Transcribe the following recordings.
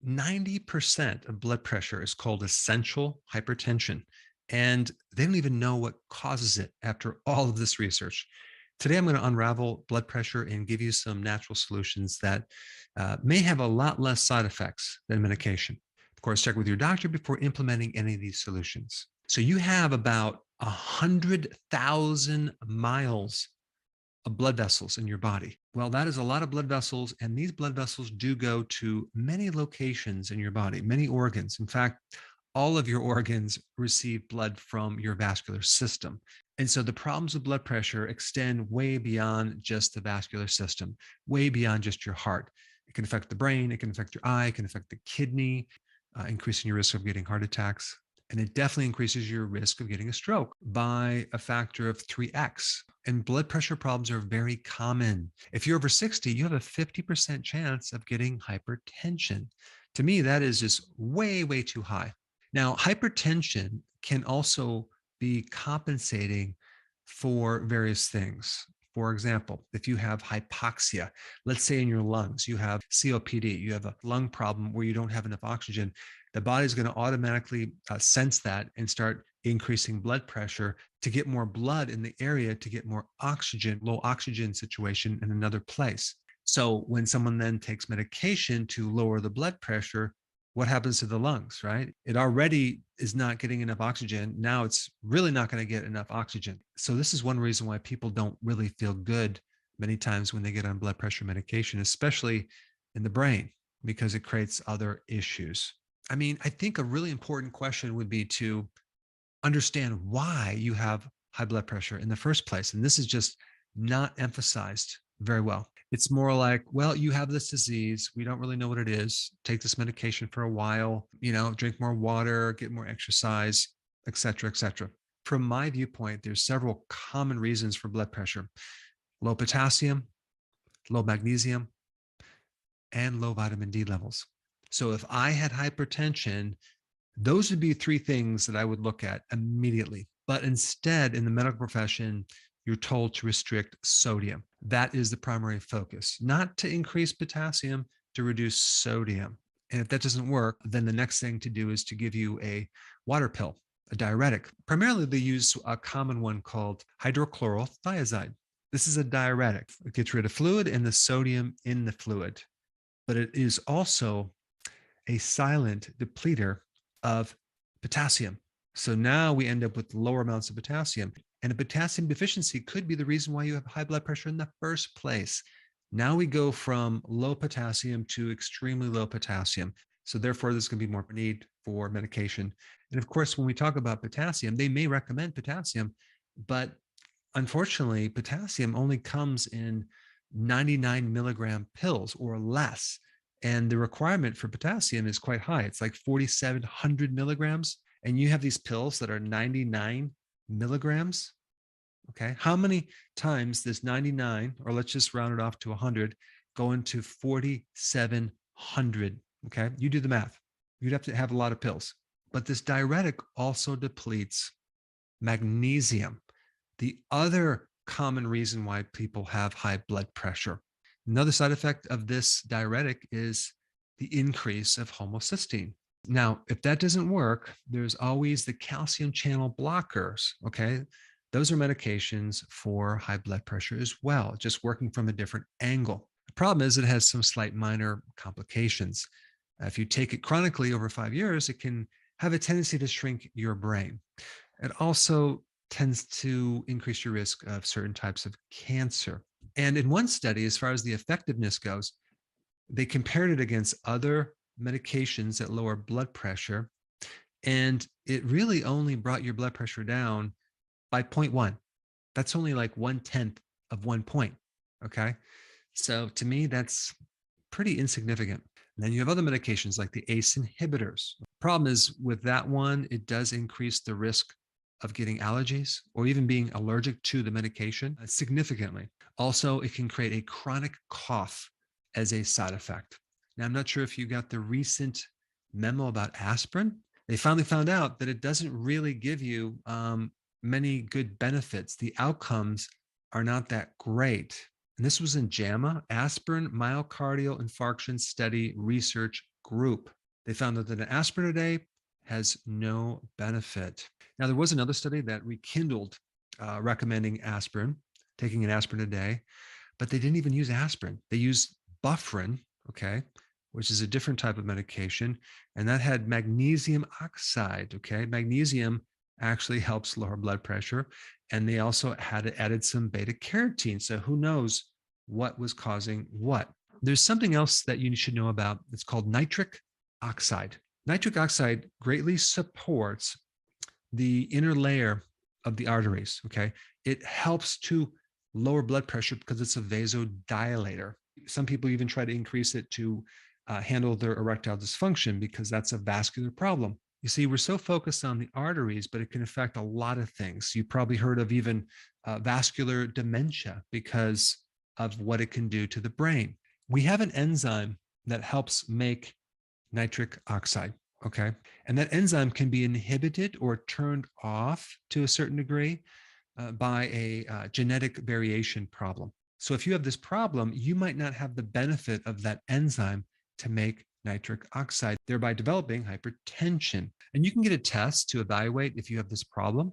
90% of blood pressure is called essential hypertension, and they don't even know what causes it after all of this research. Today, I'm going to unravel blood pressure and give you some natural solutions that may have a lot less side effects than medication. Of course, check with your doctor before implementing any of these solutions. So you have about 100,000 miles of blood vessels in your body. Well, that is a lot of blood vessels, and these blood vessels do go to many locations in your body, many organs. In fact, all of your organs receive blood from your vascular system. And so the problems with blood pressure extend way beyond just the vascular system, way beyond just your heart. It can affect the brain, it can affect your eye, it can affect the kidney, increasing your risk of getting heart attacks. And it definitely increases your risk of getting a stroke by a factor of 3x. And blood pressure problems are very common. If you're over 60, you have a 50% chance of getting hypertension. To me, that is just way, way too high. Now, hypertension can also be compensating for various things. For example, if you have hypoxia, let's say in your lungs, you have COPD, you have a lung problem where you don't have enough oxygen, the body is going to automatically sense that and start increasing blood pressure to get more blood in the area, to get more oxygen, low oxygen situation in another place. So when someone then takes medication to lower the blood pressure, what happens to the lungs, right? It already is not getting enough oxygen. Now it's really not going to get enough oxygen. So this is one reason why people don't really feel good many times when they get on blood pressure medication, especially in the brain, because it creates other issues. I mean, I think a really important question would be to understand why you have high blood pressure in the first place. And this is just not emphasized very well. It's more like, well, you have this disease. We don't really know what it is. Take this medication for a while, drink more water, get more exercise, et cetera, et cetera. From my viewpoint, there's several common reasons for blood pressure: low potassium, low magnesium, and low vitamin D levels. So if I had hypertension, those would be three things that I would look at immediately. But instead, in the medical profession, you're told to restrict sodium. That is the primary focus, not to increase potassium, to reduce sodium. And if that doesn't work, then the next thing to do is to give you a water pill, a diuretic. Primarily, they use a common one called hydrochlorothiazide. This is a diuretic. It gets rid of fluid and the sodium in the fluid, but it is also a silent depleter of potassium. So now we end up with lower amounts of potassium. And a potassium deficiency could be the reason why you have high blood pressure in the first place. Now we go from low potassium to extremely low potassium. So therefore, there's going to be more need for medication. And of course, when we talk about potassium, they may recommend potassium, but unfortunately, potassium only comes in 99 milligram pills or less. And the requirement for potassium is quite high. It's like 4,700 milligrams. And you have these pills that are 99 milligrams. Okay. How many times does 99, or let's just round it off to 100, go into 4,700? Okay. You do the math. You'd have to have a lot of pills. But this diuretic also depletes magnesium, the other common reason why people have high blood pressure. Another side effect of this diuretic is the increase of homocysteine. Now, if that doesn't work, there's always the calcium channel blockers, okay? Those are medications for high blood pressure as well, just working from a different angle. The problem is it has some slight minor complications. If you take it chronically over 5 years, it can have a tendency to shrink your brain. It also tends to increase your risk of certain types of cancer. And in one study, as far as the effectiveness goes, they compared it against other medications that lower blood pressure, and it really only brought your blood pressure down by 0.1. That's only like 1/10 of 1 point. Okay. So to me, that's pretty insignificant. And then you have other medications like the ACE inhibitors. Problem is with that one, it does increase the risk of getting allergies or even being allergic to the medication significantly. Also, it can create a chronic cough as a side effect. Now, I'm not sure if you got the recent memo about aspirin. They finally found out that it doesn't really give you many good benefits. The outcomes are not that great. And this was in JAMA, Aspirin Myocardial Infarction Study Research Group. They found that an aspirin a day has no benefit. Now, there was another study that rekindled recommending aspirin, taking an aspirin a day, but they didn't even use aspirin. They used bufferin, okay, which is a different type of medication, and that had magnesium oxide, okay? Magnesium actually helps lower blood pressure, and they also had added some beta carotene. So who knows what was causing what? There's something else that you should know about. It's called nitric oxide. Nitric oxide greatly supports the inner layer of the arteries, okay? It helps to lower blood pressure because it's a vasodilator. Some people even try to increase it to handle their erectile dysfunction because that's a vascular problem. You see, we're so focused on the arteries, but it can affect a lot of things. You've probably heard of even vascular dementia because of what it can do to the brain. We have an enzyme that helps make nitric oxide, okay? And that enzyme can be inhibited or turned off to a certain degree by a genetic variation problem. So if you have this problem, you might not have the benefit of that enzyme to make nitric oxide, thereby developing hypertension. And you can get a test to evaluate if you have this problem.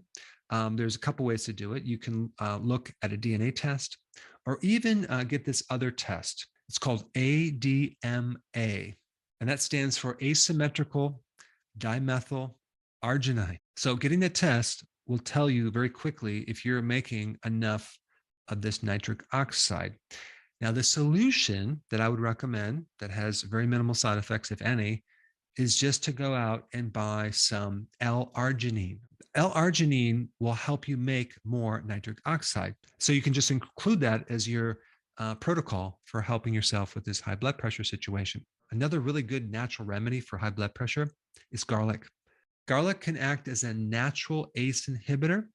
There's a couple ways to do it. You can look at a DNA test or even get this other test. It's called ADMA, and that stands for asymmetrical dimethyl arginine. So getting the test will tell you very quickly if you're making enough of this nitric oxide. Now, the solution that I would recommend that has very minimal side effects, if any, is just to go out and buy some L-arginine. L-arginine will help you make more nitric oxide. So you can just include that as your protocol for helping yourself with this high blood pressure situation. Another really good natural remedy for high blood pressure is garlic. Garlic can act as a natural ACE inhibitor,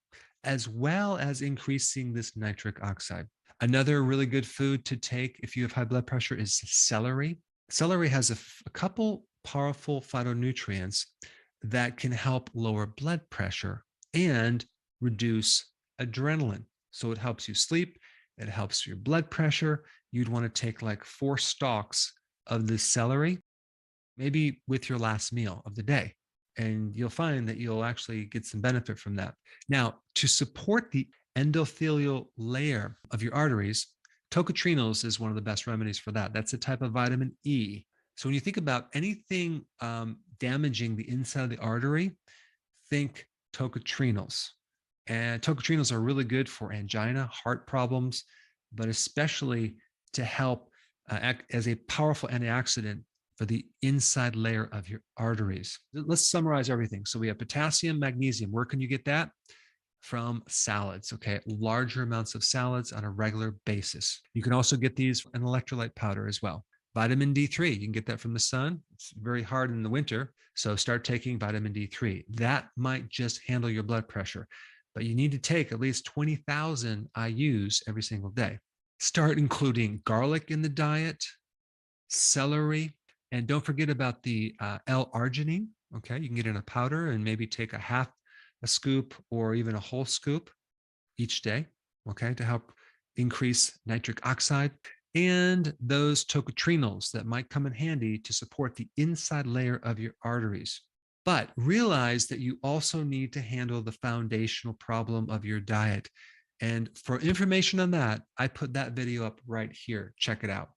as well as increasing this nitric oxide. Another really good food to take if you have high blood pressure is celery. Celery has a couple powerful phytonutrients that can help lower blood pressure and reduce adrenaline. So it helps you sleep, it helps your blood pressure. You'd want to take like 4 stalks of this celery, maybe with your last meal of the day. And you'll find that you'll actually get some benefit from that. Now, to support the endothelial layer of your arteries, tocotrienols is one of the best remedies for that. That's a type of vitamin E. So when you think about anything damaging the inside of the artery, think tocotrienols. And tocotrienols are really good for angina, heart problems, but especially to help act as a powerful antioxidant for the inside layer of your arteries. Let's summarize everything. So we have potassium, magnesium. Where can you get that? From salads, okay? Larger amounts of salads on a regular basis. You can also get these in electrolyte powder as well. Vitamin D3, you can get that from the sun. It's very hard in the winter, so start taking vitamin D3. That might just handle your blood pressure, but you need to take at least 20,000 IUs every single day. Start including garlic in the diet, celery, and don't forget about the L-arginine, okay? You can get in a powder and maybe take a scoop or even a whole scoop each day, okay, to help increase nitric oxide, and those tocotrienols that might come in handy to support the inside layer of your arteries. But realize that you also need to handle the foundational problem of your diet. And for information on that, I put that video up right here. Check it out.